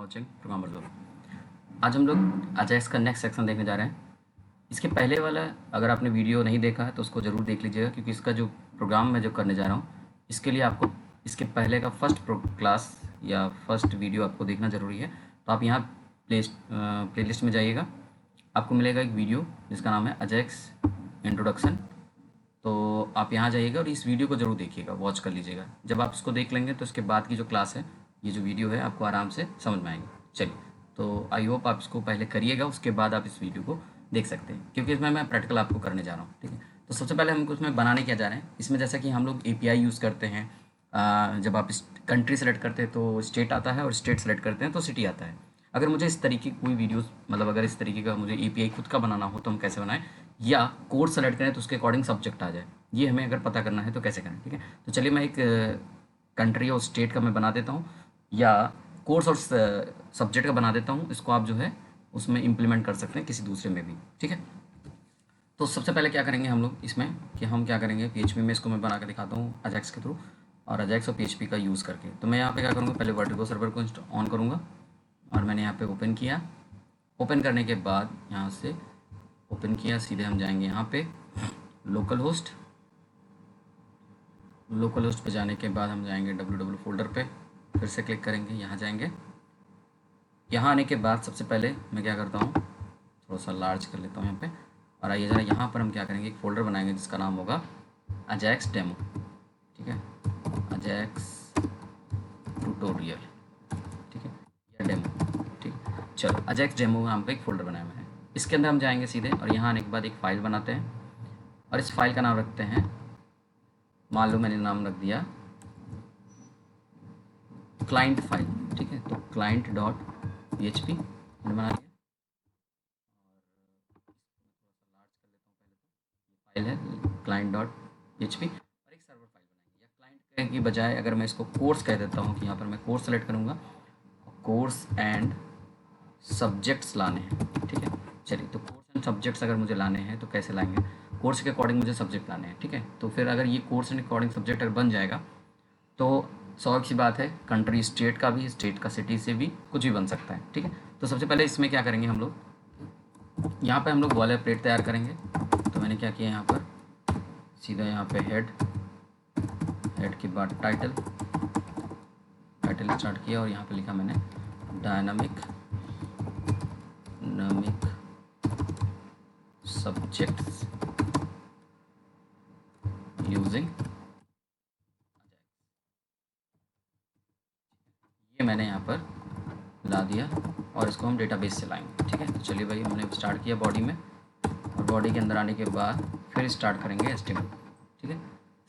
Watching programmer zone. आज हम लोग अजैक्स का नेक्स्ट सेक्शन देखने जा रहे हैं। इसके पहले वाला अगर आपने वीडियो नहीं देखा है तो उसको ज़रूर देख लीजिएगा, क्योंकि इसका जो प्रोग्राम मैं जो करने जा रहा हूँ इसके लिए आपको इसके पहले का फर्स्ट क्लास या फर्स्ट वीडियो आपको देखना ज़रूरी है। तो आप यहाँ प्लेलिस्ट में जाइएगा, आपको मिलेगा एक वीडियो जिसका नाम है अजैक्स इंट्रोडक्शन। तो आप यहाँ जाइएगा और इस वीडियो को ज़रूर देखिएगा, वॉच कर लीजिएगा। जब आप इसको देख लेंगे तो इसके बाद की जो क्लास है, ये जो वीडियो है, आपको आराम से समझ में आएगी। चलिए, तो आई होप आप इसको पहले करिएगा, उसके बाद आप इस वीडियो को देख सकते हैं, क्योंकि इसमें मैं प्रैक्टिकल आपको करने जा रहा हूँ। ठीक है, तो सबसे पहले हमको इसमें बनाने क्या जा रहे हैं। इसमें जैसा कि हम लोग API यूज़ करते हैं, जब आप कंट्री सेलेक्ट करते हैं तो स्टेट आता है, और स्टेट सेलेक्ट करते हैं तो सिटी आता है। अगर मुझे इस तरीके की कोई वीडियोस, मतलब अगर इस तरीके का मुझे API खुद का बनाना हो तो हम कैसे बनाएं, या कोर्स सेलेक्ट करें तो उसके अकॉर्डिंग सब्जेक्ट आ जाए, ये हमें अगर पता करना है तो कैसे करें। ठीक है, तो चलिए मैं एक कंट्री और स्टेट का मैं बना देता हूँ, या कोर्स और सब्जेक्ट का बना देता हूँ। इसको आप जो है उसमें इम्प्लीमेंट कर सकते हैं किसी दूसरे में भी। ठीक है, तो सबसे पहले क्या करेंगे हम लोग इसमें, कि हम क्या करेंगे PHP में इसको मैं बना के दिखाता हूँ अजैक्स के थ्रू, और अजैक्स और PHP का यूज़ करके। तो मैं यहाँ पे क्या करूँगा, पहले वर्टिगो सर्वर को ऑन करूँगा, और मैंने यहाँ पे ओपन किया। ओपन करने के बाद यहाँ से ओपन किया, सीधे हम जाएंगे यहाँ पे लोकल होस्ट पे जाने के बाद हम जाएंगे www फोल्डर पे, फिर से क्लिक करेंगे, यहाँ जाएंगे। यहाँ आने के बाद सबसे पहले मैं क्या करता हूँ, थोड़ा सा लार्ज कर लेता हूँ यहाँ पे, और आइए जरा यहाँ पर हम क्या करेंगे, एक फ़ोल्डर बनाएंगे जिसका नाम होगा अजैक्स डेमो। ठीक है, अजैक्स ट्यूटोरियल, ठीक है, या डेमो। ठीक है, चलो अजैक्स डेमो नाम का एक फ़ोल्डर बनाया मैंने। इसके अंदर हम जाएंगे सीधे, और यहाँ आने के बाद एक फ़ाइल बनाते हैं, और इस फाइल का नाम रखते हैं, मान लो मैंने नाम रख दिया क्लाइंट फाइल। ठीक है, तो client.php मैंने बना लिया, फाइल है client.php, और एक सर्वर फाइल बनाएंगे। या क्लाइंट की बजाय अगर मैं इसको कोर्स कह देता हूँ, कि यहाँ पर मैं कोर्स सेलेक्ट करूँगा, कोर्स एंड सब्जेक्ट्स लाने हैं। ठीक है, चलिए, तो कोर्स एंड सब्जेक्ट्स अगर मुझे लाने हैं तो कैसे लाएंगे, कोर्स के अकॉर्डिंग मुझे सब्जेक्ट लाने हैं। ठीक है, तो फिर अगर ये कोर्स एंड अकॉर्डिंग सब्जेक्ट अगर बन जाएगा तो स्वाभाविक सी बात है, कंट्री स्टेट का भी, स्टेट का सिटी से भी कुछ भी बन सकता है। ठीक है, तो सबसे पहले इसमें क्या करेंगे हम लोग, यहाँ पे हम लोग बॉयलर प्लेट तैयार करेंगे। तो मैंने क्या किया, यहाँ पर सीधा यहाँ पे हेड के बाद टाइटल स्टार्ट किया, और यहाँ पे लिखा मैंने डायनामिक सब्जेक्ट्स यूजिंग, ये मैंने यहाँ पर ला दिया, और इसको हम डेटाबेस से लाएंगे। ठीक है, तो चलिए भाई, हमने स्टार्ट किया बॉडी में, और बॉडी के अंदर आने के बाद फिर स्टार्ट करेंगे HTML। ठीक है,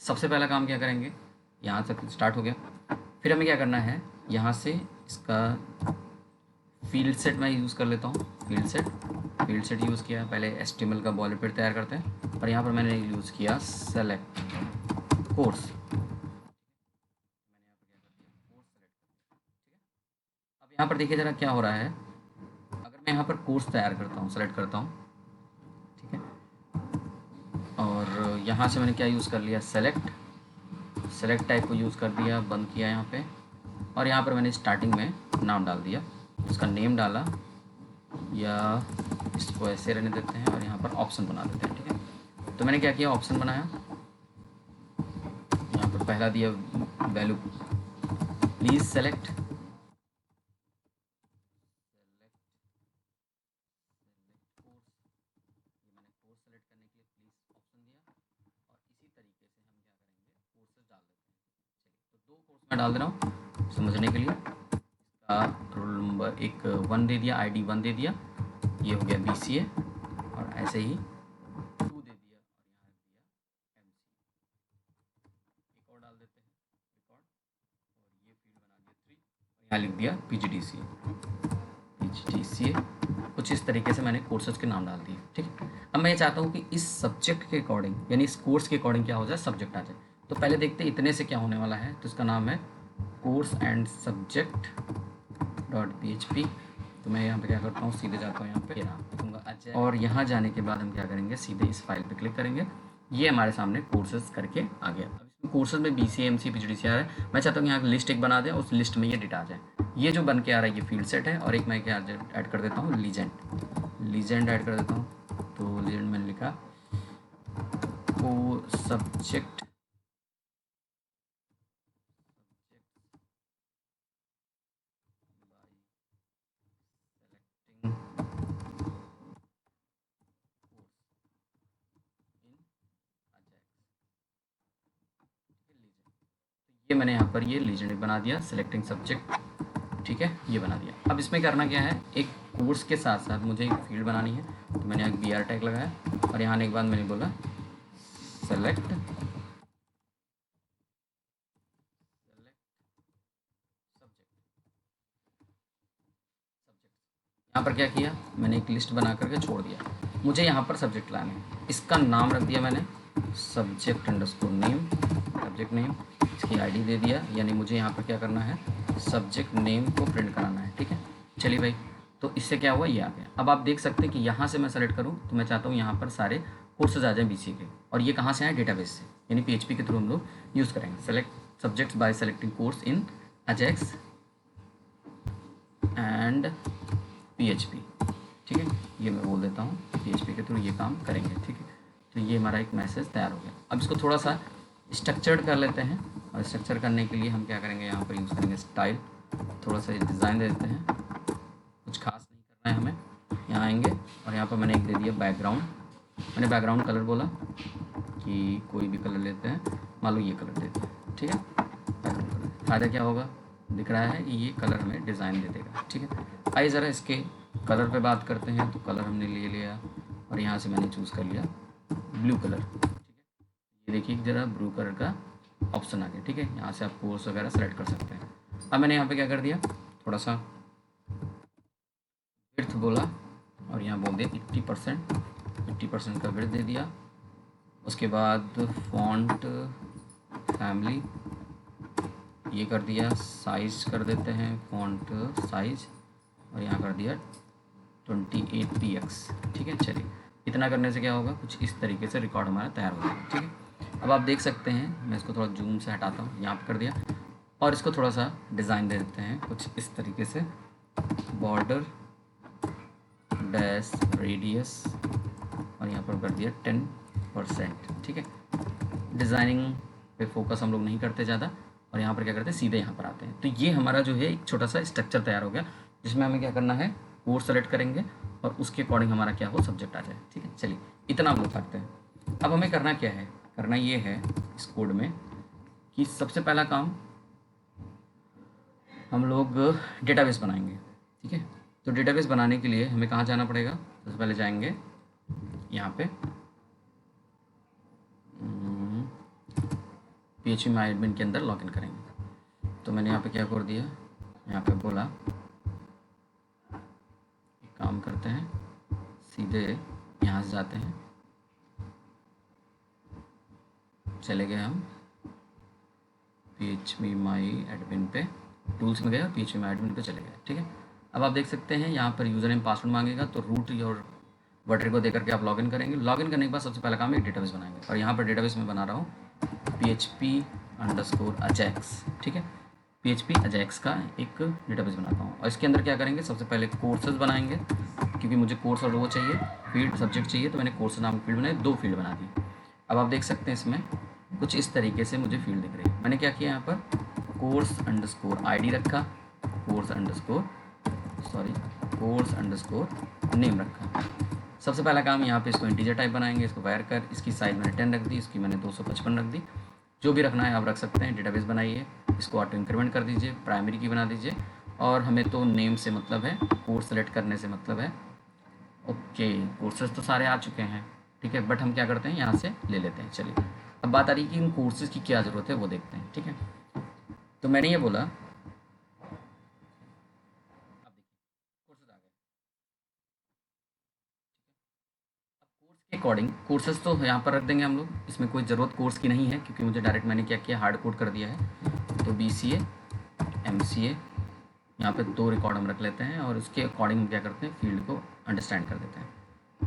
सबसे पहला काम क्या करेंगे, यहाँ तक स्टार्ट हो गया। फिर हमें क्या करना है, यहाँ से इसका फील्ड सेट मैं यूज़ कर लेता हूँ। फील्ड सेट यूज़ किया, पहले HTML का बॉयलरप्लेट तैयार करते हैं, और यहाँ पर मैंने यूज़ किया सेलेक्ट कोर्स। अब यहाँ पर देखिए ज़रा क्या हो रहा है, अगर मैं यहाँ पर कोर्स तैयार करता हूँ, सेलेक्ट करता हूँ, ठीक है, और यहाँ से मैंने क्या यूज़ कर लिया, सेलेक्ट टाइप को यूज़ कर दिया, बंद किया यहाँ पे, और यहाँ पर मैंने स्टार्टिंग में नाम डाल दिया, उसका नेम डाला, या इसको ऐसे रहने देते हैं, और यहाँ पर ऑप्शन बना देते हैं। ठीक है, तो मैंने क्या किया, ऑप्शन बनाया, यहाँ पर पहला दिया वैल्यू प्लीज़ सेलेक्ट, मैं डाल दे रहा हूँ समझने के लिए। इसका रोल नंबर एक 1 दे दिया, ID 1 दे दिया, ये हो गया BCA, और ऐसे ही 2 दे दिया, और यहाँ MC, एक और डाल देते हैं रिकॉर्ड, और ये फील्ड बना दिया 3, और यहाँ लिख दिया PGDCA। कुछ इस तरीके से मैंने कोर्सेज के नाम डाल दिए। ठीक है, अब मैं ये चाहता हूँ कि इस सब्जेक्ट के अकॉर्डिंग, यानी इस कोर्स के अकॉर्डिंग क्या हो जाए, सब्जेक्ट आ जाए। तो पहले देखते हैं इतने से क्या होने वाला है। तो इसका नाम है कोर्स एंड सब्जेक्ट .php। तो मैं यहाँ पे क्या करता हूँ, सीधे जाता हूँ यहाँ पे लिखूँगा अजय, और यहाँ जाने के बाद हम क्या करेंगे, सीधे इस फाइल पे क्लिक करेंगे। ये हमारे सामने कोर्सेज करके आ गया। अब इसमें कोर्सेज में BCA MC PGDCA है, मैं चाहता हूँ यहाँ लिस्ट एक बना दें, उस लिस्ट में ये डेटा आ जाए। ये जो बन के आ रहा है ये फील्ड सेट है, और एक मैं क्या ऐड कर देता हूँ, लीजेंड ऐड कर देता हूँ। तो लीजेंड मैंने लिखा को सब्जेक्ट ये मैंने यहाँ पर ये लीजेंड बना दिया, सेलेक्टिंग सब्जेक्ट, ठीक है, ये बना दिया। अब इसमें करना क्या है, एक कोर्स के साथ साथ मुझे एक फील्ड बनानी है, तो मैंने एक BR टैग लगाया, और यहाँ आने के बाद मैंने बोला सेलेक्ट यहाँ पर क्या किया, मैंने एक लिस्ट बना करके छोड़ दिया। मुझे यहाँ पर सब्जेक्ट लाना है, इसका नाम रख दिया मैंने subject underscore name, subject name, इसकी आईडी दे दिया, यानी मुझे यहाँ पर क्या करना है, सब्जेक्ट नेम को प्रिंट कराना है, ठीक है। चलिए भाई, तो इससे क्या हुआ, ये आ गया। अब आप देख सकते हैं कि यहाँ से मैं सेलेक्ट करूँ तो मैं चाहता हूँ यहाँ पर सारे कोर्सेज आ जाएँ BCA के, और ये कहाँ से आए, डेटाबेस से, यानी PHP के थ्रू हम लोग यूज़ करेंगे। Select subjects bye selecting course in Ajax and PHP, ठीक है, ये मैं बोल देता हूँ PHP के थ्रू ये काम करेंगे, ठीक है। तो ये हमारा एक मैसेज तैयार हो गया। अब इसको थोड़ा सा स्ट्रक्चर्ड कर लेते हैं, और स्ट्रक्चर करने के लिए हम क्या करेंगे, यहाँ पर यूज़ करेंगे स्टाइल, थोड़ा सा डिज़ाइन दे देते हैं, कुछ खास नहीं करना है हमें। यहाँ आएंगे और यहाँ पर मैंने एक दे दिया बैकग्राउंड, मैंने बैकग्राउंड कलर बोला कि कोई भी कलर लेते हैं, मान लो ये कलर देते हैं, ठीक है, बैकग्राउंड कलर। फ़ायदा क्या होगा, दिख रहा है कि ये कलर हमें डिज़ाइन दे देगा, ठीक है। आइए ज़रा इसके कलर पे बात करते हैं। तो कलर हमने ले लिया, और यहाँ से मैंने चूज़ कर लिया ब्लू कलर, ठीक है। ये देखिए ज़रा ब्लू कलर का ऑप्शन आ गया, ठीक है। यहाँ से आप कोर्स वगैरह सेलेक्ट कर सकते हैं। अब मैंने यहाँ पे क्या कर दिया, थोड़ा सा विड्थ बोला, और यहाँ बोल दिया 80% का विड्थ दे दिया। उसके बाद फॉन्ट फैमिली ये कर दिया, साइज कर देते हैं फॉन्ट साइज, और यहाँ कर दिया 28px, ठीक है। चलिए, इतना करने से क्या होगा, कुछ इस तरीके से रिकॉर्ड हमारा तैयार हो जाएगा, ठीक है। अब आप देख सकते हैं, मैं इसको थोड़ा जूम से हटाता हूँ, यहाँ पर कर दिया, और इसको थोड़ा सा डिज़ाइन दे देते हैं कुछ इस तरीके से, बॉर्डर डैश रेडियस, और यहाँ पर कर दिया 10%, ठीक है। डिज़ाइनिंग पे फोकस हम लोग नहीं करते ज़्यादा, और यहाँ पर क्या करते हैं, सीधे यहाँ पर आते हैं। तो ये हमारा जो है एक छोटा सा स्ट्रक्चर तैयार हो गया, जिसमें हमें क्या करना है, कोर्स सेलेक्ट करेंगे और उसके अकॉर्डिंग हमारा क्या हो, सब्जेक्ट आ जाए, ठीक है। चलिए, इतना हम लोग करते हैं। अब हमें करना क्या है, करना ये है इस कोड में कि सबसे पहला काम हम लोग डेटाबेस बनाएंगे, ठीक है। तो डेटाबेस बनाने के लिए हमें कहाँ जाना पड़ेगा, सबसे पहले जाएंगे यहाँ पे PHP माई एडमिन के अंदर लॉगिन करेंगे। तो मैंने यहाँ पे क्या कर दिया, यहाँ पे बोला एक काम करते हैं, सीधे यहाँ से जाते हैं, चले गए हम PHP माई एडमिन पे, टूल्स में गए और PHP माई एडमिन पे चले गए, ठीक है। अब आप देख सकते हैं यहाँ पर यूज़र नेम पासवर्ड मांगेगा, तो रूट और वर्डर को देकर के आप लॉगिन करेंगे। लॉगिन करने के बाद सबसे पहला काम एक डेटाबेस बनाएंगे, और यहाँ पर डेटाबेस में बना रहा हूँ PHP_Ajax, ठीक है। PHP Ajax का एक डेटाबेस बनाता हूँ, और इसके अंदर क्या करेंगे, सबसे पहले कोर्सेज बनाएंगे, क्योंकि मुझे कोर्स और वो चाहिए, फील्ड सब्जेक्ट चाहिए, तो मैंने कोर्स नाम फील्ड बनाए, 2 फील्ड बना दी। अब आप देख सकते हैं इसमें कुछ इस तरीके से मुझे फील्ड दिख रही है। मैंने क्या किया, यहाँ पर कोर्स_ID रखा, कोर्स नेम रखा। सबसे पहला काम यहाँ पे इसको इंटीजर टाइप बनाएंगे, इसको वायर कर, इसकी साइज मैंने 10 रख दी, इसकी मैंने 255 रख दी, जो भी रखना है आप रख सकते हैं। डेटाबेस बनाइए, इसको ऑटो इंक्रीमेंट कर दीजिए, प्राइमरी की बना दीजिए, और हमें तो नेम से मतलब है, कोर्स सेलेक्ट करने से मतलब है। ओके, कोर्सेज तो सारे आ चुके हैं, ठीक है, बट हम क्या करते हैं, यहाँ से ले लेते हैं। चलिए, अब बात आ रही है कि इन कोर्सेज की क्या ज़रूरत है, वो देखते हैं, ठीक है। तो मैंने ये बोला, अकॉर्डिंग कोर्सेज तो यहाँ पर रख देंगे हम लोग, इसमें कोई ज़रूरत कोर्स की नहीं है, क्योंकि मुझे डायरेक्ट मैंने क्या किया, हार्ड कोड कर दिया है। तो BCA MCA यहाँ पे 2 रिकॉर्ड हम रख लेते हैं, और उसके अकॉर्डिंग हम क्या करते हैं, फील्ड को अंडरस्टैंड कर देते हैं।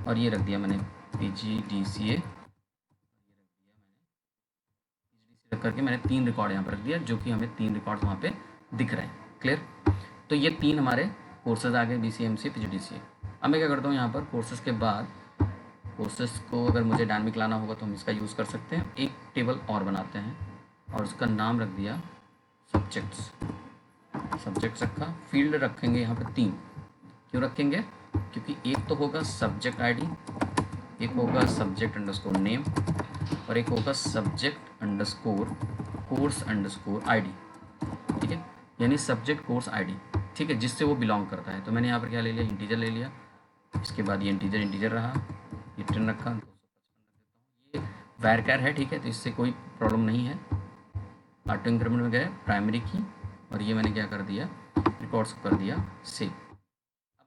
और ये रख दिया मैंने PGDCA रख करके मैंने 3 रिकॉर्ड यहाँ पर रख दिया, जो कि हमें 3 रिकॉर्ड्स वहाँ पे दिख रहे हैं। क्लियर। तो ये 3 हमारे कोर्सेज आ गए, BCA, MCA, PGDCA। अब मैं क्या करता हूँ यहाँ पर कोर्सेज के बाद, कोर्सेज को अगर मुझे डायनामिक लाना होगा तो हम इसका यूज़ कर सकते हैं। एक टेबल और बनाते हैं और उसका नाम रख दिया सब्जेक्ट्स। सब्जेक्ट्स रखा, फील्ड रखेंगे यहाँ पर 3। क्यों रखेंगे? क्योंकि एक तो होगा सब्जेक्ट ID, एक होगा सब्जेक्ट अंडरस्कोर नेम, और एक होगा subject underscore course underscore ID। ठीक है, यानी सब्जेक्ट कोर्स ID, ठीक है, जिससे वो बिलोंग करता है। तो मैंने यहाँ पर क्या ले लिया, इंटीजर ले लिया। इसके बाद ये इंटीजर रहा, ये 10 रखा, 255 ये वैरकर है, ठीक है, तो इससे कोई प्रॉब्लम नहीं है। ऑटो इंक्रीमेंट में गए प्राइमरी की, और ये मैंने क्या कर दिया, रिकॉर्ड्स को कर दिया सेव।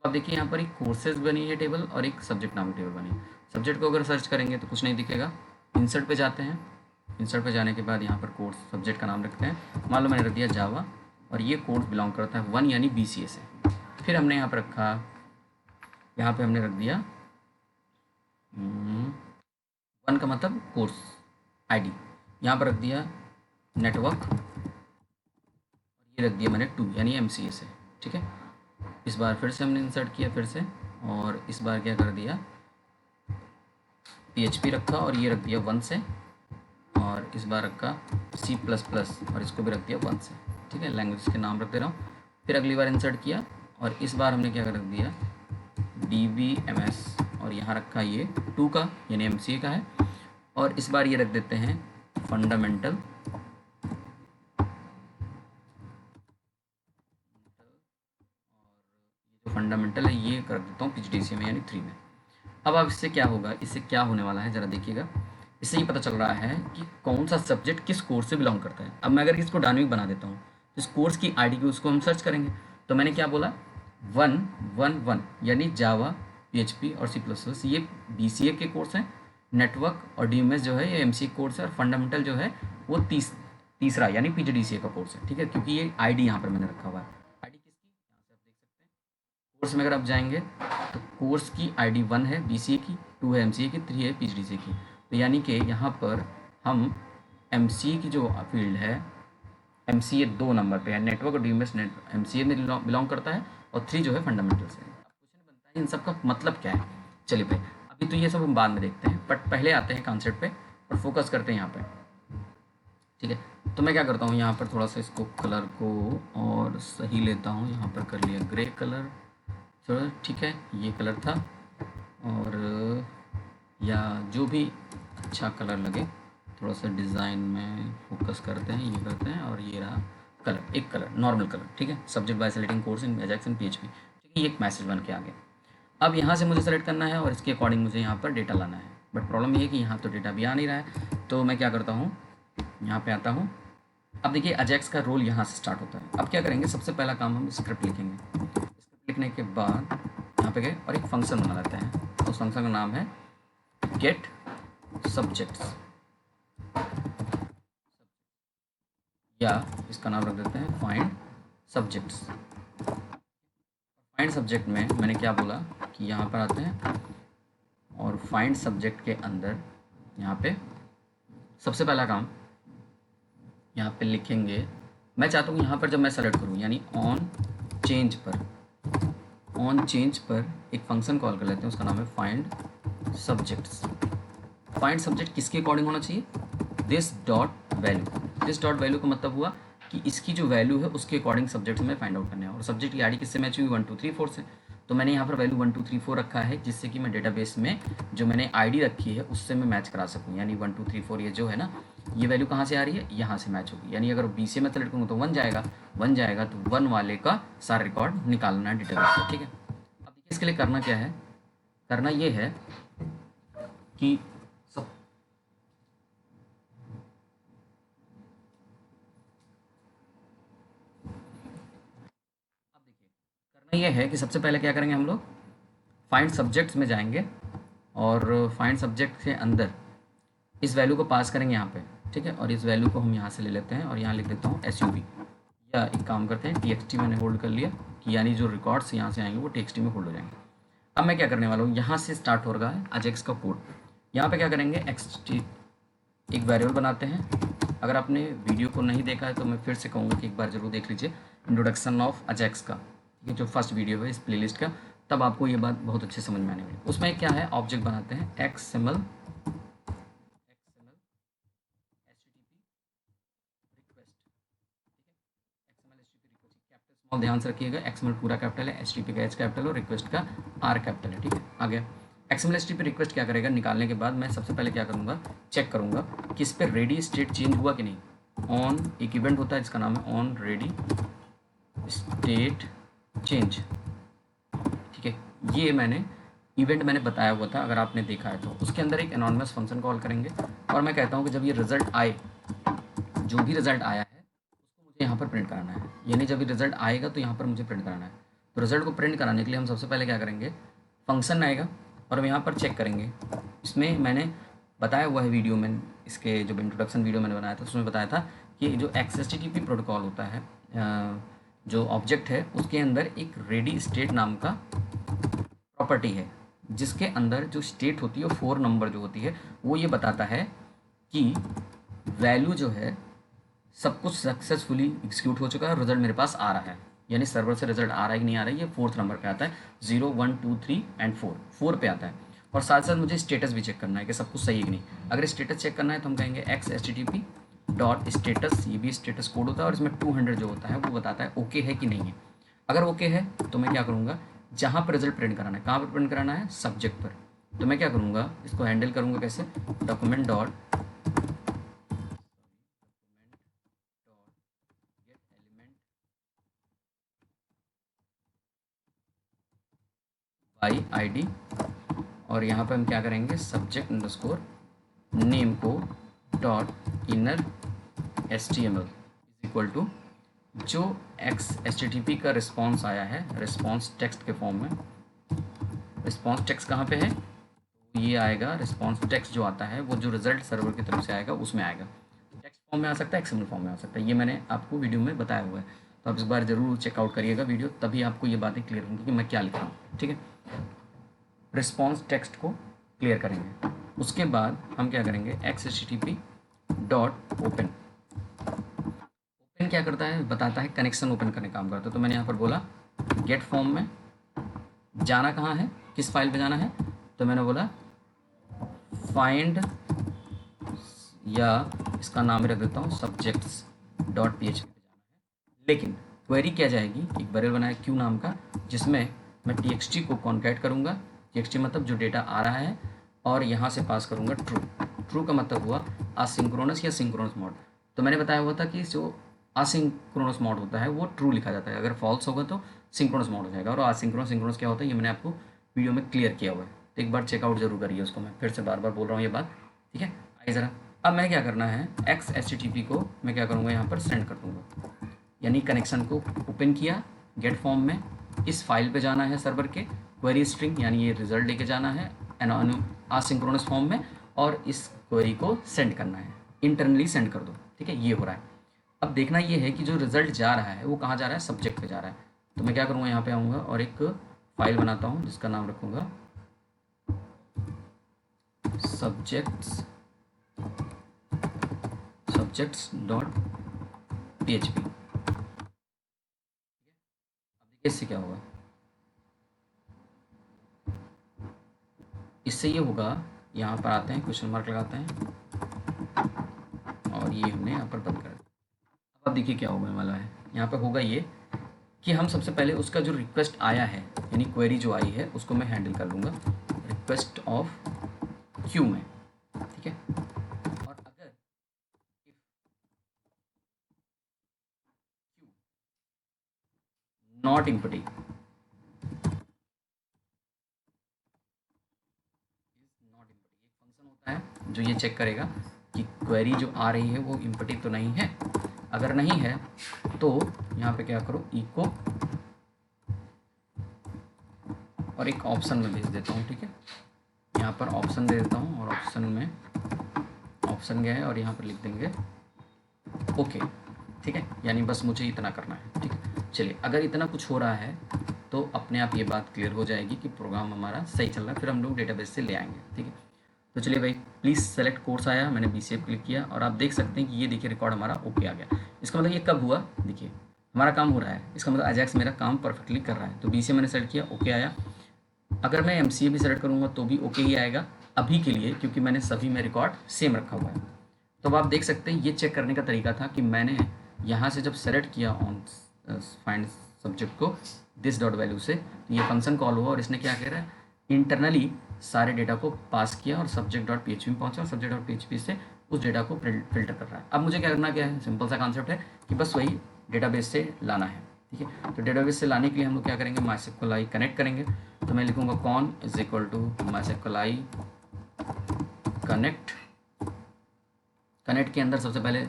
अब देखिए यहाँ पर एक कोर्सेज बनी है टेबल और एक सब्जेक्ट नामक टेबल बनी है। सब्जेक्ट को अगर सर्च करेंगे तो कुछ नहीं दिखेगा। इंसर्ट पे जाते हैं, इंसर्ट पे जाने के बाद यहाँ पर कोर्स सब्जेक्ट का नाम रखते हैं। मान लो मैंने रख दिया जावा, और ये कोर्स बिलोंग करता है 1 यानी BCA से। फिर हमने यहाँ पर रखा, यहाँ पे हमने रख दिया 1 का मतलब कोर्स ID, यहाँ पर रख दिया नेटवर्क, और ये रख दिया मैंने 2 यानी MCA से। ठीक है, इस बार फिर से हमने इंसर्ट किया फिर से, और इस बार क्या कर दिया, PHP रखा और ये रख दिया 1 से, और इस बार रखा C++ और इसको भी रख दिया 1 से। ठीक है, लैंग्वेज के नाम रख दे रहा हूँ। फिर अगली बार इंसर्ट किया और इस बार हमने क्या रख दिया, DBMS, और यहाँ रखा ये 2 का यानी MCA का है, और इस बार ये रख देते हैं फंडामेंटल, फंडामेंटल है ये कर देता हूँ PGDCA में यानी 3 में। अब इससे क्या होगा, इससे क्या होने वाला है ज़रा देखिएगा। इससे ये पता चल रहा है कि कौन सा सब्जेक्ट किस कोर्स से बिलोंग करता है। अब मैं अगर इसको डायनामिक बना देता हूँ तो इस कोर्स की ID की उसको हम सर्च करेंगे। तो मैंने क्या बोला, 111 यानी जावा, PHP और C++, ये BCA के कोर्स हैं। नेटवर्क और DMS जो है ये MCA कोर्स है, और फंडामेंटल जो है वो तीसरा यानी PGDCA का कोर्स है। ठीक है, क्योंकि ये ID यहाँ पर मैंने रखा हुआ है। ID किसकी, यहाँ से आप देख सकते हैं कोर्स में अगर आप जाएंगे तो कोर्स की ID 1 है BCA की, 2 है MCA की, 3 है PGDCA की। तो यानी कि यहाँ पर हम MCA की जो फील्ड है, MCA 2 नंबर पे है, नेटवर्क और DMS MCA में बिलोंग करता है, और 3 जो है फंडामेंटल से। अब क्वेश्चन बनता है इन सब का मतलब क्या है। चलिए भाई, अभी तो ये सब हम बाद में देखते हैं, बट पहले आते हैं कॉन्सेप्ट पे और फोकस करते हैं यहाँ पे। ठीक है, तो मैं क्या करता हूँ यहाँ पर थोड़ा सा इसको कलर को और सही लेता हूँ। यहाँ पर कर लिया ग्रे कलर, चलो ठीक है, ये कलर था, और या जो भी अच्छा कलर लगे, थोड़ा सा डिज़ाइन में फोकस करते हैं, ये करते हैं, और ये रहा कलर, एक कलर नॉर्मल कलर। ठीक है, subject by selecting course in Ajax and PHP। ठीक है, ये एक मैसेज बन के आ गया। अब यहाँ से मुझे सेलेक्ट करना है और इसके अकॉर्डिंग मुझे यहाँ पर डेटा लाना है, बट प्रॉब्लम ये है कि यहाँ तो डेटा भी आ नहीं रहा है। तो मैं क्या करता हूँ, यहाँ पे आता हूँ। अब देखिए अजैक्स का रोल यहाँ से स्टार्ट होता है। अब क्या करेंगे, सबसे पहला काम हम स्क्रिप्ट लिखेंगे। स्क्रिप्ट लिखने के बाद यहाँ पे गए और एक फंक्शन बना लेते हैं। उस फंक्शन का नाम है गेट सब्जेक्ट्स, या इसका नाम रख देते हैं फाइंड सब्जेक्ट्स। फाइंड सब्जेक्ट में मैंने क्या बोला कि यहाँ पर आते हैं और फाइंड सब्जेक्ट के अंदर यहाँ पे सबसे पहला काम यहाँ पे लिखेंगे। मैं चाहता हूँ यहाँ पर जब मैं सेलेक्ट करूँ यानी ऑन चेंज पर एक फंक्शन कॉल कर लेते हैं, उसका नाम है फाइंड सब्जेक्ट्स। फाइंड सब्जेक्ट किसके अकॉर्डिंग होना चाहिए, this dot value. This dot value का मतलब हुआ कि इसकी जो वैल्यू है उसके अकॉर्डिंग सब्जेक्ट में फाइंड आउट करना है, और सब्जेक्ट की आईडी किससे मैच हुई, 1 2 3 4 से। तो मैंने यहाँ पर वैल्यू 1 2 3 4 रखा है, जिससे कि मैं डेटाबेस में जो मैंने आईडी रखी है उससे मैं मैच करा सकूँ। यानी 1 2 3 4 ये जो है ना, ये वैल्यू कहाँ से आ रही है, यहाँ से मैच होगी। यानी अगर BCA में सेलेक्ट करूँ तो 1 जाएगा, तो 1 वाले का सारा रिकॉर्ड निकालना है डेटाबेस से। ठीक है, अब देखिए इसके लिए करना क्या है, करना ये है कि ये है कि सबसे पहले क्या करेंगे, हम लोग फाइंड सब्जेक्ट्स में जाएंगे और फाइंड सब्जेक्ट के अंदर इस वैल्यू को पास करेंगे यहाँ पे। ठीक है, और इस वैल्यू को हम यहाँ से ले लेते हैं और यहाँ लिख देता हूँ SUV, या एक काम करते हैं TXT मैंने होल्ड कर लिया कि यानी जो रिकॉर्ड्स यहाँ से आएंगे वो TXT में होल्ड हो जाएंगे। अब मैं क्या करने वाला हूँ, यहाँ से स्टार्ट हो रहा है अजैक्स का कोड। यहाँ पर क्या करेंगे, एक वेरिएबल बनाते हैं। अगर आपने वीडियो को नहीं देखा है तो मैं फिर से कहूँगा कि एक बार जरूर देख लीजिए, इंट्रोडक्शन ऑफ अजैक्स का। ये जो फर्स्ट वीडियो है इस प्लेलिस्ट का, तब आपको ये बात बहुत अच्छे समझ में आने वाली। उसमें क्या है, ऑब्जेक्ट बनाते हैं XML और ध्यान से रखिएगा, XML पूरा कैपिटल है, HTTP का H कैपिटल और रिक्वेस्ट का R कैपिटल है, ठीक है। आ गया। XML HTTP रिक्वेस्ट क्या करेगा, निकालने के बाद मैं सबसे पहले क्या करूँगा, चेक करूँगा कि इस पर रेडी स्टेट चेंज हुआ कि नहीं। ऑन एक इवेंट होता है जिसका नाम है ऑन रेडी स्टेट चेंज, ठीक है। ये इवेंट मैंने बताया हुआ था, अगर आपने देखा है तो। उसके अंदर एक एनोनिमस फंक्शन कॉल करेंगे और मैं कहता हूँ कि जब ये रिजल्ट आए, जो भी रिजल्ट आया है उसको मुझे यहाँ पर प्रिंट कराना है, यानी जब ये रिजल्ट आएगा तो यहाँ पर मुझे प्रिंट कराना है। तो रिजल्ट को प्रिंट कराने के लिए हम सबसे पहले क्या करेंगे, फंक्शन आएगा और हम यहाँ पर चेक करेंगे। इसमें मैंने बताया हुआ है वीडियो में, इसके जो इंट्रोडक्शन वीडियो मैंने बनाया था उसमें बताया था कि जो XHTTP प्रोटोकॉल होता है, जो ऑब्जेक्ट है उसके अंदर एक रेडी स्टेट नाम का प्रॉपर्टी है, जिसके अंदर जो स्टेट होती है वो 4 नंबर जो होती है, वो ये बताता है कि वैल्यू जो है सब कुछ सक्सेसफुली एग्जीक्यूट हो चुका है, रिजल्ट मेरे पास आ रहा है, यानी सर्वर से रिजल्ट आ रहा है कि नहीं आ रहा है, ये 4th नंबर पे आता है। 0 1 2 3 एंड 4 पे आता है। और साथ साथ मुझे स्टेटस भी चेक करना है कि सब कुछ सही है कि नहीं। अगर स्टेटस चेक करना है तो हम कहेंगे XHTTP डॉट स्टेटस, ये भी स्टेटस कोड होता है और इसमें 200 जो होता है वो बताता है ओके है कि नहीं है। अगर ओके है तो मैं क्या करूँगा, जहाँ पर रिजल्ट प्रिंट कराना है, कहाँ पर प्रिंट कराना है, सब्जेक्ट पर, तो मैं क्या करूँगा, इसको हैंडल करूँगा कैसे, डॉक्यूमेंट डॉट बाई ID, और यहाँ पे हम क्या करेंगे, सब्जेक्ट अंडरस्कोर नेम को dot inner HTML equal to जो XHTTP का रिस्पॉन्स आया है, रिस्पॉन्स टेक्स्ट के फॉर्म में। रिस्पॉन्स टेक्स्ट कहाँ पे है, ये आएगा, रिस्पॉन्स टेक्स्ट जो आता है वो जो रिजल्ट सर्वर की तरफ से आएगा उसमें आएगा। टेक्स्ट फॉर्म में आ सकता है, XML फॉर्म में आ सकता है, ये मैंने आपको वीडियो में बताया हुआ है। तो आप इस बार ज़रूर चेकआउट करिएगा वीडियो, तभी आपको ये बातें क्लियर होंगी कि मैं क्या लिख रहा हूँ, ठीक है। रिस्पॉन्स टेक्स्ट को क्लियर करेंगे, उसके बाद हम क्या करेंगे, XHTTP डॉट ओपन। ओपन क्या करता है, बताता है कनेक्शन ओपन करने का काम करता है। तो मैंने यहाँ पर बोला गेट फॉर्म में जाना कहाँ है, किस फाइल पे जाना है, तो मैंने बोला फाइंड, या इसका नाम रख देता हूँ सब्जेक्ट्स डॉट PHP पे जाना है। लेकिन क्वेरी क्या जाएगी, एक वेरिएबल बनाया क्यू नाम का, जिसमें मैं TXT को कॉन्कैट करूँगा। TXT मतलब जो डेटा आ रहा है, और यहाँ से पास करूँगा ट्रू। ट्रू का मतलब हुआ असिंक्रोनस या सिंक्रोनस मोड। तो मैंने बताया हुआ था कि जो असिंक्रोनस मोड होता है वो ट्रू लिखा जाता है, अगर फॉल्स होगा तो सिंक्रोनस मोड हो जाएगा। और असिंक्रोनस सिंक्रोनस क्या होता है ये मैंने आपको वीडियो में क्लियर किया हुआ है, तो एक बार चेकआउट जरूर करिए उसको, मैं फिर से बार बार बोल रहा हूँ ये बात, ठीक है। आइए ज़रा, अब मैं क्या करना है, XHTTP को मैं क्या करूँगा, यहाँ पर सेंड कर दूँगा, यानी कनेक्शन को ओपन किया गेट फॉर्म में, इस फाइल पे जाना है सर्वर के, क्वेरी स्ट्रिंग यानी ये रिजल्ट लेके जाना है असिंक्रोनस फॉर्म में, और इस क्वेरी को सेंड करना है, इंटरनली सेंड कर दो, ठीक है। ये हो रहा है। अब देखना ये है कि जो रिजल्ट जा रहा है वो कहाँ जा रहा है, सब्जेक्ट पे जा रहा है। तो मैं क्या करूँगा, यहाँ पे आऊँगा और एक फाइल बनाता हूँ जिसका नाम रखूँगा सब्जेक्ट्स डॉट PHP। इससे क्या होगा, इससे ये होगा, यहाँ पर आते हैं, क्वेश्चन मार्क लगाते हैं और ये हमने यहाँ पर बंद कर दिया। अब देखिए क्या होने वाला है, यहाँ पर होगा ये कि हम सबसे पहले उसका जो रिक्वेस्ट आया है, यानी क्वेरी जो आई है उसको मैं हैंडल कर लूँगा रिक्वेस्ट ऑफ क्यू में, ठीक है। और अगर नॉट इम्पटी है जो ये चेक करेगा कि क्वेरी जो आ रही है वो इम्पटी तो नहीं है। अगर नहीं है तो यहाँ पे क्या करो, इको और एक ऑप्शन में भेज देता हूँ, ठीक है। यहाँ पर ऑप्शन दे देता हूँ और ऑप्शन में ऑप्शन गया है और यहाँ पर लिख देंगे ओके, ठीक है। यानी बस मुझे इतना करना है, ठीक है। चलिए, अगर इतना कुछ हो रहा है तो अपने आप ये बात क्लियर हो जाएगी कि प्रोग्राम हमारा सही चल रहा है, फिर हम लोग डेटाबेस से ले आएंगे, ठीक है। तो चलिए भाई, प्लीज़ सेलेक्ट कोर्स आया, मैंने BCF क्लिक किया और आप देख सकते हैं कि ये देखिए रिकॉर्ड हमारा ओके आ गया। इसका मतलब ये कब हुआ, देखिए हमारा काम हो रहा है, इसका मतलब अजैक्स मेरा काम परफेक्टली कर रहा है। तो BCA मैंने सेलेक्ट किया, ओके आया। अगर मैं MCA भी सेलेक्ट करूँगा तो भी ओके ही आएगा अभी के लिए, क्योंकि मैंने सभी में रिकॉर्ड सेम रखा हुआ है। तो अब आप देख सकते हैं, ये चेक करने का तरीका था कि मैंने यहाँ से जब सेलेक्ट किया ऑन फाइंड सब्जेक्ट को दिस डॉट वैल्यू से, तो ये फंक्शन कॉल हुआ और इसने क्या कह रहा है, इंटरनली सारे डेटा को पास किया और सब्जेक्ट डॉट PHP में पहुंचा और सब्जेक्ट डॉट PHP से उस डेटा को फिल्टर कर रहा है। अब मुझे क्या करना क्या है, सिंपल सा कॉन्सेप्ट है कि बस वही डेटाबेस से लाना है। ठीक है, तो डेटाबेस से लाने के लिए हम लोग क्या करेंगे, MySQL कनेक्ट करेंगे। तो मैं लिखूंगा con is equal to MySQL connect. Connect के अंदर सबसे पहले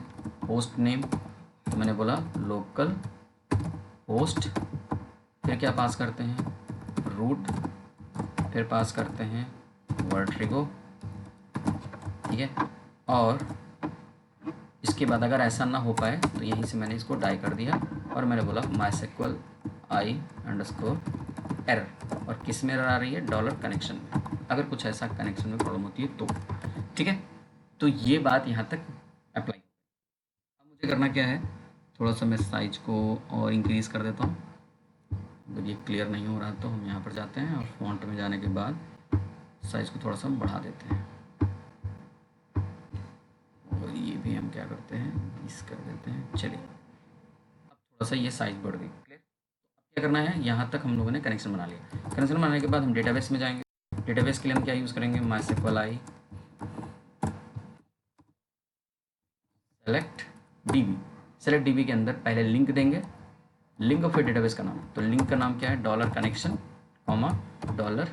होस्ट नेम, तो मैंने बोला लोकल होस्ट, फिर क्या पास करते हैं, रूट, फिर पास करते हैं वर्ट्रिगो। ठीक है, और इसके बाद अगर ऐसा ना हो पाए तो यहीं से मैंने इसको डाई कर दिया और मैंने बोला MySQL _error। और किस में एरर आ रही है, डॉलर कनेक्शन में, अगर कुछ ऐसा कनेक्शन में प्रॉब्लम होती है तो। ठीक है, तो ये बात यहाँ तक अप्लाई। अब मुझे करना क्या है, थोड़ा सा मैं साइज को और इंक्रीज़ कर देता हूँ। जब ये क्लियर नहीं हो रहा तो हम यहाँ पर जाते हैं और फॉन्ट में जाने के बाद साइज को थोड़ा सा बढ़ा देते हैं। और ये भी हम क्या करते हैं, इस कर देते हैं। चलिए, अब थोड़ा सा ये साइज बढ़ गई। क्लियर। अब क्या करना है, यहाँ तक हम लोगों ने कनेक्शन बना लिया। कनेक्शन बनाने के बाद हम डेटाबेस में जाएंगे। डेटाबेस के लिए हम क्या यूज़ करेंगे, MySQL सेलेक्ट DB के अंदर पहले लिंक देंगे, लिंक और फिर डेटाबेस का नाम। तो लिंक का नाम क्या है, डॉलर कनेक्शन कॉमा डॉलर,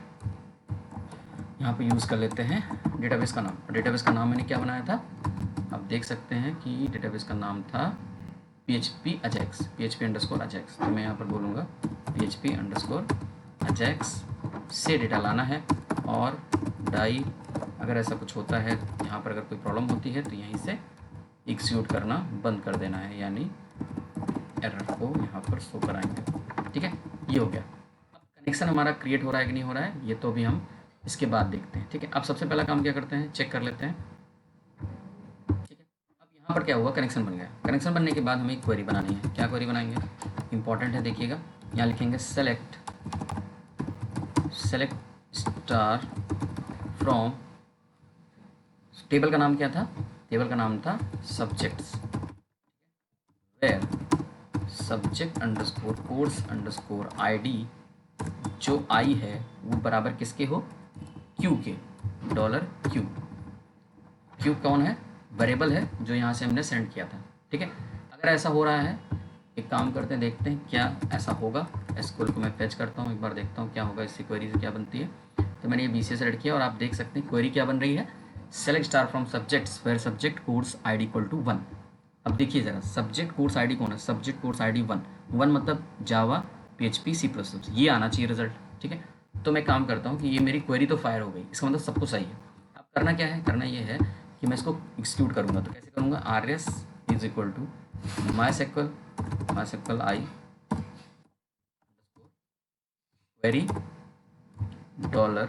यहाँ पे यूज़ कर लेते हैं डेटाबेस का नाम। डेटाबेस का नाम मैंने क्या बनाया था, आप देख सकते हैं कि डेटाबेस का नाम था PHP Ajax, PHP_Ajax। तो मैं यहाँ पर बोलूँगा PHP_Ajax से डेटा लाना है और डाई, अगर ऐसा कुछ होता है, यहाँ पर अगर कोई प्रॉब्लम होती है तो यहीं से एग्जीक्यूट करना बंद कर देना है, यानी एरर को यहाँ पर शो कराएंगे। ठीक है, ये हो गया। अब कनेक्शन हमारा क्रिएट हो रहा है कि नहीं हो रहा है, ये तो अभी हम इसके बाद देखते हैं। ठीक है, अब सबसे पहला काम क्या करते हैं, चेक कर लेते हैं। ठीक है, अब यहाँ पर क्या हुआ, कनेक्शन बन गया। कनेक्शन बनने के बाद हमें एक क्वेरी बनानी है। क्या क्वेरी बनाएंगे, इंपॉर्टेंट है, देखिएगा। यहाँ लिखेंगे सेलेक्ट स्टार फ्रॉम, टेबल का नाम क्या था, टेबल का नाम था subjects, where subject underscore course underscore ID, जो आई है वो बराबर किसके हो, क्यू के, $Q। क्यू कौन है, वेरिएबल है जो यहाँ से हमने सेंड किया था। ठीक है, अगर ऐसा हो रहा है, एक काम करते हैं, देखते हैं क्या ऐसा होगा। SQL को मैं फेच करता हूँ, एक बार देखता हूँ क्या होगा, इससे क्वेरी से क्या बनती है। तो मैंने ये BCA सेलेक्ट किया और आप देख सकते हैं क्वेरी क्या बन रही है, select star from subjects where subject course ID = 1। अब देखिए ज़रा, सब्जेक्ट कोर्स ID कौन है, सब्जेक्ट कोर्स ID 1 मतलब जावा PHP C++, ये आना चाहिए रिजल्ट। ठीक है, तो मैं काम करता हूँ कि ये मेरी क्वेरी तो फायर हो गई, इसका मतलब सब कुछ सही है। अब करना क्या है, करना ये है कि मैं इसको एक्सिक्यूट करूँगा। तो कैसे करूँगा, RS = MySQL query $con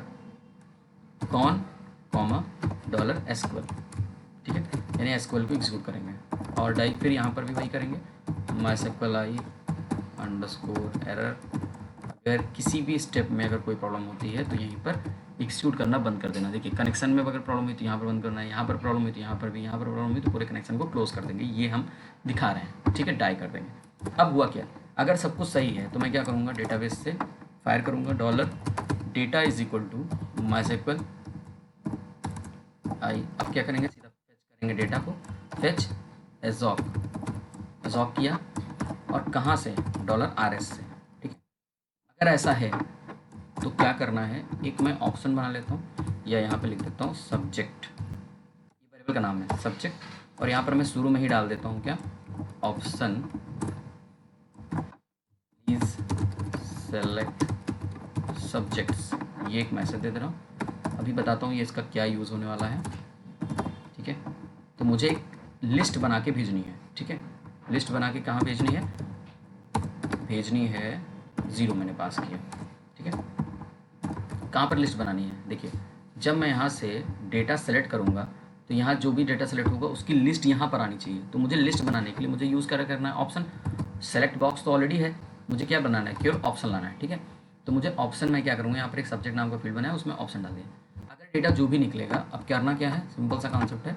$SQL। ठीक है, यानी SQL को एग्जीक्यूट करेंगे और डाई, फिर यहाँ पर भी वही करेंगे, MySQL _error। अगर किसी भी स्टेप में अगर कोई प्रॉब्लम होती है तो यहीं पर एग्जीक्यूट करना बंद कर देना। देखिए, कनेक्शन में अगर प्रॉब्लम हुई तो यहाँ पर बंद करना है, यहाँ पर प्रॉब्लम हुई तो यहाँ पर भी, यहाँ पर प्रॉब्लम हुई तो पूरे कनेक्शन को क्लोज कर देंगे। ये हम दिखा रहे हैं। ठीक है, डाई कर देंगे। अब हुआ क्या, अगर सब कुछ सही है तो मैं क्या करूँगा, डेटाबेस से फायर करूँगा $data = MySQL अब क्या करेंगे, सीधा फेच करेंगे डेटा को, फेच एजॉक किया और कहाँ से, $RS से। ठीक है, अगर ऐसा है तो क्या करना है, एक मैं ऑप्शन बना लेता हूँ या यहाँ पे लिख देता हूँ सब्जेक्ट, ये वेरिएबल का नाम है सब्जेक्ट, और यहाँ पर मैं शुरू में ही डाल देता हूँ क्या, ऑप्शन प्लीज सेलेक्ट सब्जेक्ट्स, ये एक मैसेज दे दे रहा हूँ। अभी बताता हूँ ये इसका क्या यूज़ होने वाला है। ठीक है, तो मुझे एक लिस्ट बना के भेजनी है। ठीक है, लिस्ट बना के कहाँ भेजनी है, भेजनी है 0 मैंने पास किया। ठीक है, कहाँ पर लिस्ट बनानी है, देखिए जब मैं यहाँ से डेटा सेलेक्ट करूँगा तो यहाँ जो भी डेटा सेलेक्ट होगा उसकी लिस्ट यहाँ पर आनी चाहिए। तो मुझे लिस्ट बनाने के लिए मुझे यूज़ करना है ऑप्शन सेलेक्ट बॉक्स तो ऑलरेडी है, मुझे क्या बनाना है, केवल ऑप्शन लाना है। ठीक है, तो मुझे ऑप्शन में क्या करूँगा, यहाँ पर एक सब्जेक्ट नाम का फील्ड बनाया, उसमें ऑप्शन डाल दिया। अगर डेटा जो भी निकलेगा, अब करना क्या है, सिंपल सा कॉन्सेप्ट है,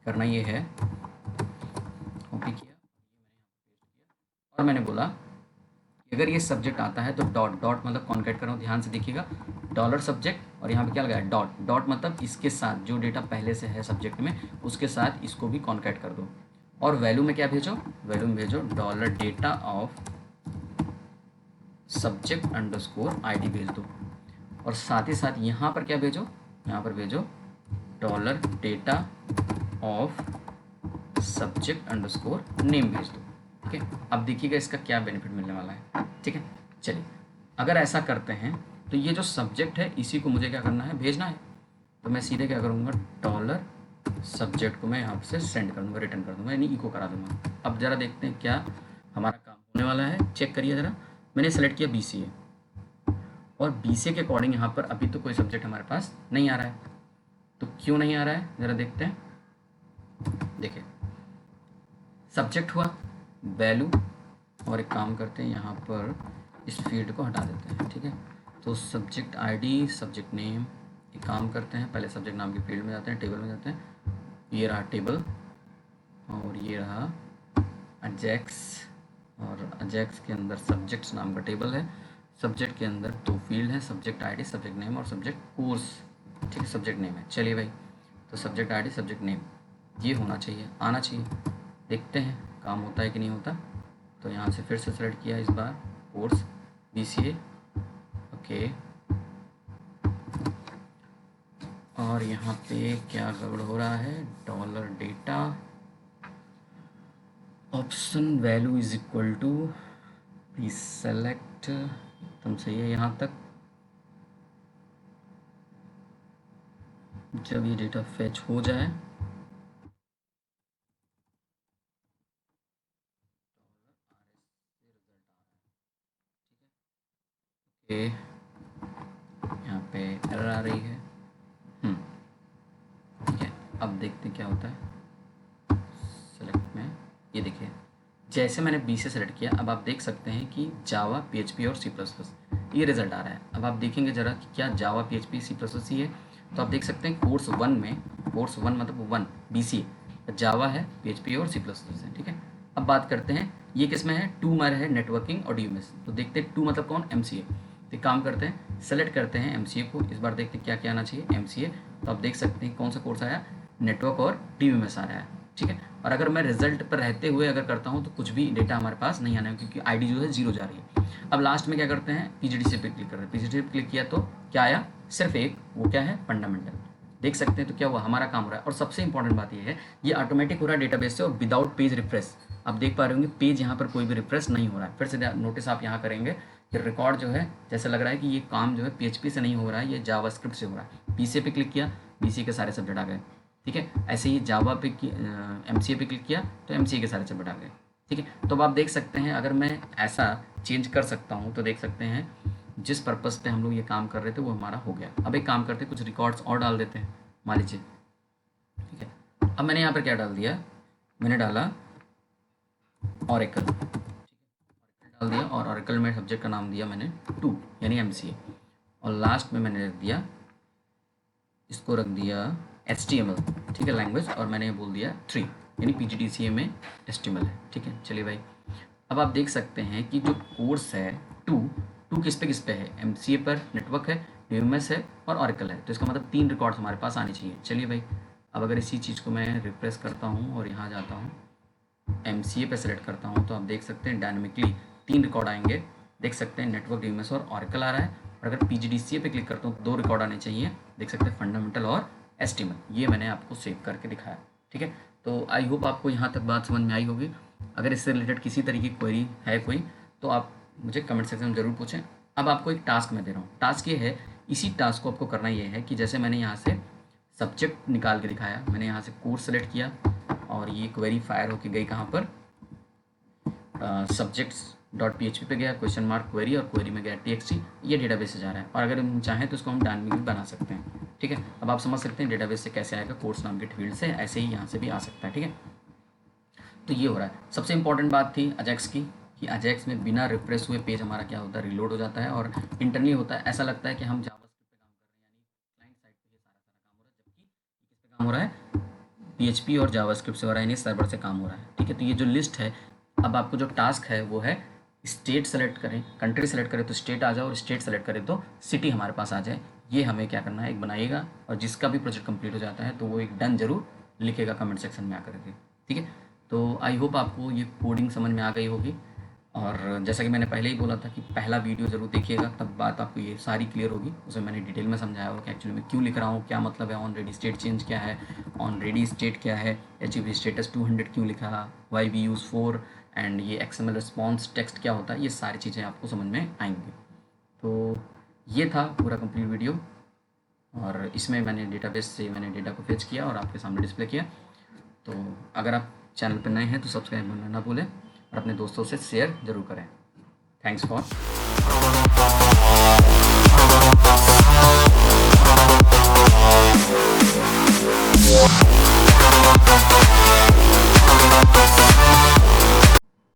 करना ये है, कॉपी किया और मैंने बोला कि अगर ये सब्जेक्ट आता है तो डॉट डॉट मतलब कॉन्केट करो, ध्यान से देखिएगा, डॉलर सब्जेक्ट और यहाँ पे क्या लगाया, डॉट डॉट मतलब इसके साथ जो डेटा पहले से है सब्जेक्ट में उसके साथ इसको भी कॉन्केट कर दो। और वैल्यू में क्या भेजो, वैल्यू में भेजो dollar data of subject underscore ID भेज दो। और साथ ही साथ यहाँ पर क्या भेजो, यहाँ पर भेजो dollar data of subject underscore name भेज दो। ठीक है, अब देखिएगा इसका क्या बेनिफिट मिलने वाला है। ठीक है, चलिए अगर ऐसा करते हैं तो ये जो सब्जेक्ट है इसी को मुझे क्या करना है, भेजना है। तो मैं सीधे क्या करूँगा, डॉलर सब्जेक्ट को मैं यहाँ से सेंड कर दूँगा, रिटर्न कर दूँगा, यानी इको करा दूँगा। अब ज़रा देखते हैं क्या हमारा काम होने वाला है, चेक करिए ज़रा। मैंने सेलेक्ट किया BCA और BCA के अकॉर्डिंग यहाँ पर अभी तो कोई सब्जेक्ट हमारे पास नहीं आ रहा है। तो क्यों नहीं आ रहा है, ज़रा देखते हैं। देखिए सब्जेक्ट हुआ, वैल्यू, और एक काम करते हैं यहाँ पर इस फील्ड को हटा देते हैं। ठीक है, तो सब्जेक्ट ID, सब्जेक्ट नेम, एक काम करते हैं, पहले सब्जेक्ट नाम की फील्ड में जाते हैं, टेबल में जाते हैं, ये रहा टेबल और ये रहा अजैक्स, और अजैक्स के अंदर सब्जेक्ट्स नाम का टेबल है। सब्जेक्ट के अंदर 2 फील्ड हैं, सब्जेक्ट ID, सब्जेक्ट नेम और सब्जेक्ट कोर्स। ठीक है, सब्जेक्ट नेम है। चलिए भाई, तो सब्जेक्ट ID, सब्जेक्ट नेम ये होना चाहिए, आना चाहिए। देखते हैं काम होता है कि नहीं होता। तो यहाँ से फिर से सेलेक्ट किया, इस बार कोर्स BCA, ओके। और यहाँ पे क्या गड़बड़ हो रहा है, dollar data option value is equal to please select, एकदम सही है यहाँ तक। जब ये डेटा फैच हो जाए ओके, यहाँ पे एरर आ रही है। ठीक है, अब देखते हैं क्या होता है। सेलेक्ट में ये देखिए, जैसे मैंने BCA सेलेक्ट किया, अब आप देख सकते हैं कि जावा, PHP और C++ ये रिजल्ट आ रहा है। अब आप देखेंगे ज़रा कि क्या जावा, PHP, C++ ही है। तो आप देख सकते हैं कोर्स 1 में, कोर्स 1 मतलब 1 BCA, जावा है, PHP और C++ है। ठीक है, अब बात करते हैं ये किस में है, 2 में है, नेटवर्किंग और DMS। तो देखते हैं 2 मतलब कौन, MCA। तो एक काम करते हैं, सेलेक्ट करते हैं MCA को, इस बार देखते हैं क्या क्या आना चाहिए, MCA। तो आप देख सकते हैं कौन सा कोर्स आया, नेटवर्क और DMS आ रहा है। ठीक है, और अगर मैं रिजल्ट पर रहते हुए अगर करता हूँ तो कुछ भी डेटा हमारे पास नहीं आना है, क्योंकि ID जो है 0 जा रही है। अब लास्ट में क्या करते हैं, PGDC पे क्लिक करते हैं। PGDC पे क्लिक किया तो क्या आया, सिर्फ एक, वो क्या है, फंडामेंटल। देख सकते हैं तो क्या हुआ, हमारा काम हो रहा है। और सबसे इंपॉर्टेंट बात ये है, ये ऑटोमेटिक हो रहा है डेटाबेस से और विदाउट पेज रिफ्रेश। आप देख पा रहे होंगे पेज यहाँ पर कोई भी रिफ्रेश नहीं हो रहा है। फिर से नोटिस आप यहाँ करेंगे कि रिकॉर्ड जो है जैसे लग रहा है कि ये काम जो है PHP से नहीं हो रहा है, ये जावास्क्रिप्ट से हो रहा है। BCA पे क्लिक किया, BCA के सारे सब्जेक्ट आ गए। ठीक है, ऐसे ही जावा पे MCA पे क्लिक किया तो MCA के सारे सब्जेक्ट आ गए। ठीक है, तो अब आप देख सकते हैं अगर मैं ऐसा चेंज कर सकता हूँ तो देख सकते हैं जिस पर्पज़ पे हम लोग ये काम कर रहे थे वो हमारा हो गया। अब एक काम करते हैं, कुछ रिकॉर्ड्स और डाल देते हैं, मान लीजिए। ठीक है, अब मैंने यहाँ पर क्या डाल दिया, मैंने डाला ऑरेकल, डाल दिया, और ऑरेकल में सब्जेक्ट का नाम दिया मैंने 2 यानी MCA, और लास्ट में मैंने रख दिया, इसको रख दिया HTML। ठीक है, लैंग्वेज, और मैंने बोल दिया 3 यानी PGDCA में HTML है। ठीक है, चलिए भाई, अब आप देख सकते हैं कि जो कोर्स है 2 किस पे है, MCA पर, नेटवर्क है, DMS है और ऑरेकल है। तो इसका मतलब 3 रिकॉर्ड्स हमारे पास आने चाहिए। चलिए भाई, अब अगर इसी चीज़ को मैं रिफ्रेश करता हूँ और यहाँ जाता हूँ, MCA पे सेलेक्ट करता हूँ, तो आप देख सकते हैं डायनेमिकली 3 रिकॉर्ड आएंगे। देख सकते हैं नेटवर्क, DMS और ऑरेकल आ रहा है। और अगर PGDCA पे क्लिक करता हूँ तो 2 रिकॉर्ड आने चाहिए। देख सकते हैं फंडामेंटल और HTML। ये मैंने आपको सेव करके दिखाया। ठीक है, तो आई होप आपको यहाँ तक बात समझ में आई होगी। अगर इससे रिलेटेड किसी तरीके की क्वेरी है कोई, तो आप मुझे कमेंट सेक्शन में ज़रूर पूछें। अब आपको एक टास्क मैं दे रहा हूँ। टास्क ये है, इसी टास्क को आपको करना ये है कि जैसे मैंने यहाँ से सब्जेक्ट निकाल के दिखाया, मैंने यहाँ से कोर्स सेलेक्ट किया और ये क्वेरी फायर होके गई कहाँ पर, subjects.php पे गया, क्वेश्चन मार्क क्वेरी, और क्वेरी में गया txt। ये डेटाबेस से जा रहा है, और अगर हम चाहें तो इसको हम डायनेमिकली बना सकते हैं। ठीक है, अब आप समझ सकते हैं डेटाबेस से कैसे आएगा, कोर्स नाम के फील्ड से, ऐसे ही यहाँ से भी आ सकता है। ठीक है, तो ये हो रहा है। सबसे इंपॉर्टेंट बात थी अजैक्स की, कि अजैक्स में बिना रिफ्रेश हुए पेज हमारा क्या होता है, रीलोड हो जाता है और इंटरनली होता है, ऐसा लगता है कि हम जावास्क्रिप्ट पे काम कर रहे हैं, यानी क्लाइंट साइड पे ये सारा काम हो रहा है, जबकि किस पे काम हो रहा है, पीएचपी और जावास्क्रिप्ट से हो रहा है, यानी सर्वर से काम हो रहा है। ठीक है, तो ये जो लिस्ट है, अब आपको जो टास्क है वो है स्टेट सेलेक्ट करें, कंट्री सेलेक्ट करें तो स्टेट आ जाए, और स्टेट सेलेक्ट करें तो सिटी हमारे पास आ जाए। ये हमें क्या करना है, एक बनाइएगा, और जिसका भी प्रोजेक्ट कंप्लीट हो जाता है तो वो एक डन जरूर लिखेगा कमेंट सेक्शन में आकर के। ठीक है, तो आई होप आपको ये कोडिंग समझ में आ गई होगी, और जैसा कि मैंने पहले ही बोला था कि पहला वीडियो ज़रूर देखिएगा, तब बात आपको ये सारी क्लियर होगी। उसमें मैंने डिटेल में समझाया होगा कि एक्चुअली मैं क्यों लिख रहा हूँ, क्या मतलब है ऑन रेडी स्टेट चेंज क्या है, ऑन रेडी स्टेट क्या है, अचीव स्टेटस 200 क्यों लिखा, वाई वी यूज़ 4, एंड ये XML रिस्पॉन्स टेक्स्ट क्या होता है, ये सारी चीज़ें आपको समझ में आएंगी। तो ये था पूरा कंप्लीट वीडियो, और इसमें मैंने डेटाबेस से मैंने डेटा को फेच किया और आपके सामने डिस्प्ले किया। तो अगर आप चैनल पर नए हैं तो सब्सक्राइब करना ना भूलें, और अपने दोस्तों से शेयर ज़रूर करें। Thanks for